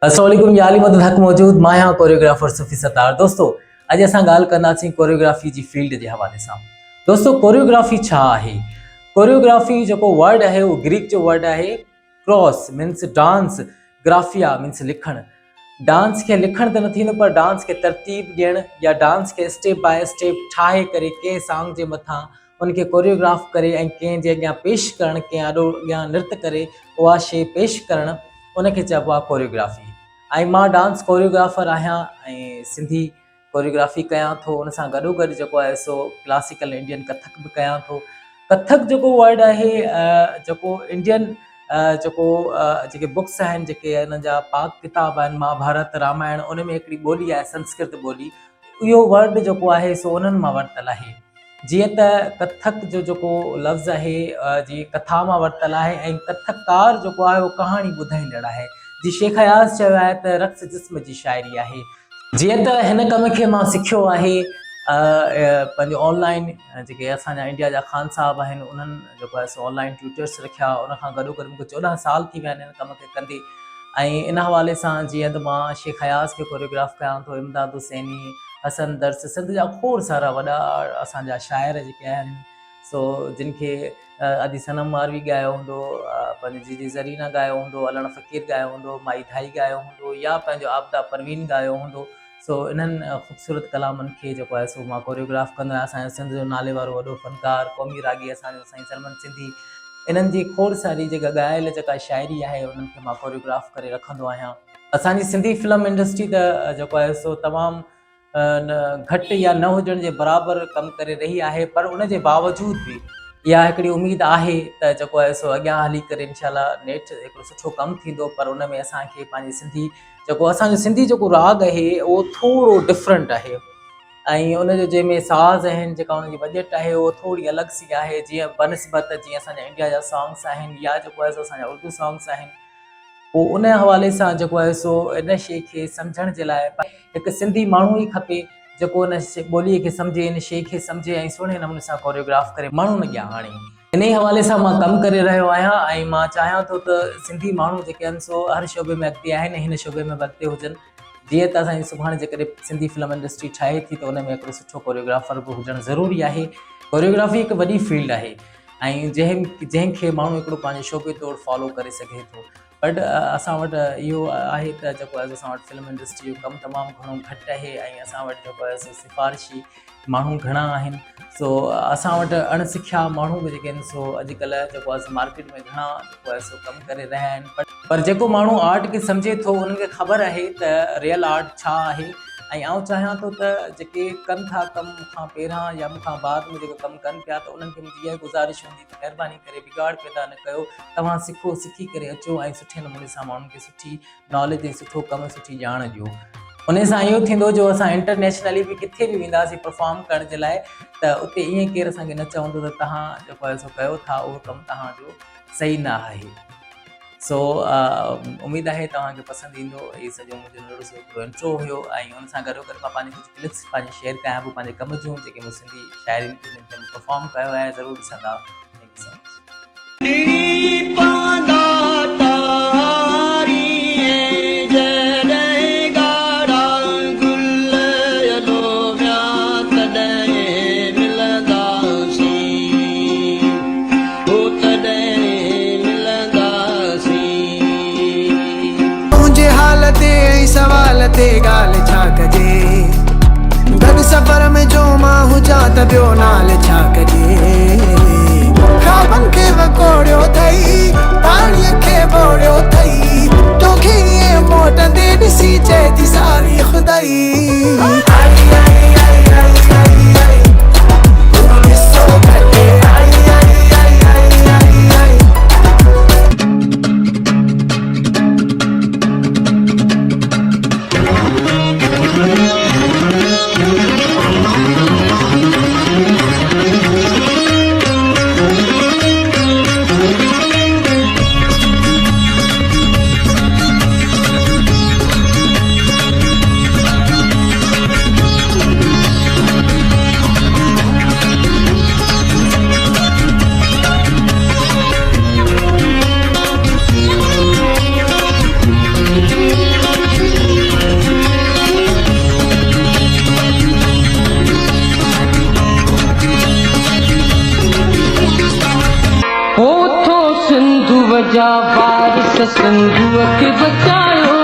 अस्सलामुअलैकुम याली मदद हक मौजूद मां यहाँ कोरियोग्राफर सुफी सतार। दोस्तों अॼु असां ॻाल्हि कंदासीं कोरियोग्राफी जी फील्ड जे हवाले सां। दोस्तों कोरियोग्राफी छा आहे? कोरियोग्राफी जेको वर्ड आहे उहो ग्रीक जो वर्ड आहे। क्रॉस मीन्स डांस, ग्राफिया मीन्स लिखण। डांस खे लिखण त न थींदो पर डांस खे तरतीब ॾियण या डांस खे स्टेप बाय स्टेप ठाहे करे कंहिं सॉन्ग जे मथां उनखे कोरियोग्राफ करे ऐं कंहिं जे अॻियां पेश करणु, कंहिं ॾाढो अॻियां नृत्य करे उहा शइ पेश करणु, उनखे चइबो आहे कोरियोग्राफी। ऐं मां डांस कोरियोग्राफर आहियां ऐं सिंधी कोरियोग्राफी कयां थो। उन सां गॾोगॾु जेको आहे सो क्लासिकल इंडियन कथक बि कयां थो। कथक जेको वर्ड आहे जेको इंडियन जेके बुक्स आहिनि, जेके हिन जा पाक किताब आहिनि, महाभारत रामायण, उन में हिकिड़ी ॿोली आहे संस्कृत ॿोली। इहो वर्ड जेको आहे सो उन्हनि मां वरितलु आहे। जीअं त कथक जो जेको लफ़्ज़ आहे जीअं कथा मां वरितलु आहे ऐं कथककार जेको आहे उहो कहाणी ॿुधाईंदड़ आहे। जी शेख हयास चयो आहे त रक़्स जिस्म जी शाइरी आहे। जीअं त हिन कम खे मां सिखियो आहे पंहिंजो ऑनलाइन, जेके असांजा इंडिया जा ख़ान साहब आहिनि उन्हनि जेको आहे सो ऑनलाइन ट्यूटर्स रखिया। उन खां गॾोगॾु मूंखे 14 साल थी विया आहिनि हिन कम खे कंदे। ऐं इन हवाले सां जीअं त मां शेख हयास खे कोरियोग्राफ कयां थो, इमदाद हुसैनी, हसन दर्स, सिंध जा खोड़ सारा वॾा असांजा शाइर जेके आहिनि सो जिन खे अदी सनम मारवी ॻायो हूंदो, पंहिंजी जी ज़रीना ॻायो हूंदो, अलण फ़कीर ॻायो हूंदो, माई धाई ॻायो हूंदो या पंहिंजो आबदा परवीन ॻायो हूंदो। सो इन्हनि ख़ूबसूरत कलामनि खे जेको आहे सो मां कोरियोग्राफ कंदो आहियां। असांजो सिंध जो नाले वारो वॾो फ़नकार क़ौमी रागी असांजो साईं सलमान सिंधी, इन्हनि जी खोड़ सारी जेका ॻायल जेका शाइरी आहे उन्हनि खे मां कोरियोग्राफ करे रखंदो आहियां। असांजी सिंधी फिल्म इंडस्ट्री त जेको आहे सो तमामु घटि या न हुजण जे बराबरि कमु करे रही आहे, पर उन जे बावजूद बि इहा हिकिड़ी उमेदु आहे त जेको आहे सो अॻियां हली करे इनशाला नेठि हिकिड़ो सुठो कमु थींदो। पर उन में असांखे पंहिंजी सिंधी असांजो सिंधी जेको राग आहे उहो थोरो डिफरेंट आहे ऐं उनजो जंहिंमें साज़ आहिनि, जेका उनजी बजट आहे उहो थोरी अलॻि सी आहे। जीअं बनस्बत जीअं असांजा इंडिया जा सॉन्ग्स आहिनि या जेको आहे सो असांजा उर्दू सॉन्ग्स आहिनि, पोइ उन हवाले सां जेको आहे सो इन शइ खे सम्झण जे लाइ हिकु सिंधी माण्हू ई खपे जेको इन ॿोलीअ खे सम्झे, इन शइ खे सम्झे ऐं सुहिणे नमूने सां कोरियोग्राफ करे माण्हुनि अॻियां आणे। इन ई हवाले सां मां कमु करे रहियो आहियां ऐं मां चाहियां थो त सिंधी माण्हू जेके आहिनि सो हर शोबे में अॻिते आहिनि ऐं हिन शोबे में अॻिते हुजनि। जीअं त असांजी सुभाणे जेकॾहिं सिंधी फिल्म इंडस्ट्री ठाहे थी त उन में हिकिड़ो सुठो कोरियोग्राफर बि हुजणु ज़रूरी आहे। कोरियोग्राफी हिकु वॾी फील्ड आहे ऐं जंहिंखे माण्हू हिकिड़ो पंहिंजे शोबे तौरु फॉलो करे सघे थो। बट असां वटि इहो आहे त जेको आहे असां वटि फिल्म इंडस्ट्री जो कमु तमामु घणो घटि आहे ऐं असां वटि जेको आहे सो सिफ़ारिशी माण्हू घणा आहिनि। सो असां वटि अणसिखिया माण्हू बि जेके आहिनि सो अॼुकल्ह जेको आहे मार्केट में घणा जेको आहे सो कमु करे रहिया आहिनि। पर जेको माण्हू आर्ट खे सम्झे थो उन्हनि खे ख़बर आहे त रियल आर्ट छा आहे। ऐं आउं चाहियां थो त जेके कनि था कमु मूंखां पहिरां या मूंखां बाद में जेको कमु कनि पिया त उन्हनि खे मुंहिंजी इहा गुज़ारिश हूंदी त महिरबानी करे बिगाड़ पैदा न कयो। तव्हां सिखो, सिखी करे अचो ऐं सुठे नमूने सां माण्हुनि खे सुठी नॉलेज ऐं सुठो कमु, सुठी ॼाण ॾियो। उन सां इहो थींदो जो असां इंटरनेशनली बि किथे बि वेंदासीं परफॉर्म करण जे लाइ त उते ईअं केरु असांखे न चवंदो त तव्हां जेको आहे सो कयो था उहो कमु तव्हांजो सही न आहे। सो उमेद आहे तव्हांखे पसंदि ईंदो। इहो सॼो मुंहिंजो नंढो सो हिकिड़ो इंट्रो हुयो ऐं हुन सां गॾोगॾु मां पंहिंजी कुझु क्लिप्स पंहिंजी शेयर कयां पोइ पंहिंजे कम जूं जेके मूं सिंधी शाइरी परफॉर्म कयो आहे, ज़रूरु ॾिसंदा। Thank you so much. सवाल ते ॻाल्हि छा कजे, गॾु सफ़र में जो मां हुजां त ॿियो नाल छा कजे। ख़्वाबनि खे वकोड़ियो अथई, पाणीअ खे ॿोड़ियो अथई, तोखे ईअं मोटंदे ॾिसी चए थी सारी खुदाई। वजा वारिस सिंधुअ खे बचायो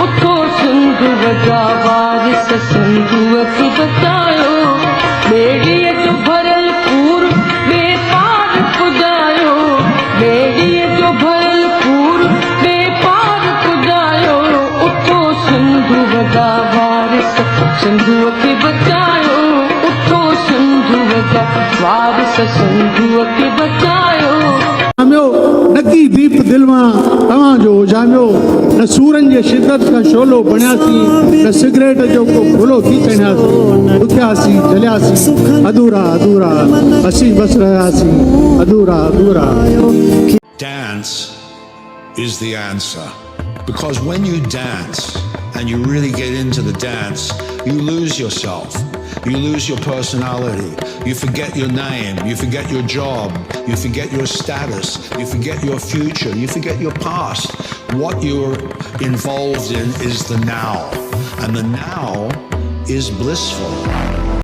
उथो सिंधु वजा वारिस सिंधुअ खे बचायो ॿेड़ीअ जो भरियल पूर बेपार पुॼायो ॿेड़ीअ जो भरियल पूर बेपार पुॼायो उथो सिंधु वजा वारिस सिंधुअ खे बचायो उथो सिंधु वजा वारिस सिंधुअ खे बचायो जामियो नकी दीप दिल मां तव्हांजो जामियो न सूरन जे शिदत का शोलो बणियासीं न सिगरेट जो को फुलो थी चढ़ियासीं दुखियासीं जलियासीं अधूरा अधूरा असीं बस रहियासीं अधूरा अधूरा Dance is the answer. Because when you dance and you really get into the dance, you lose yourself. You lose your personality. You forget your name. You forget your job. You forget your status. You forget your future. You forget your past. What you're involved in is the now. And the now is blissful.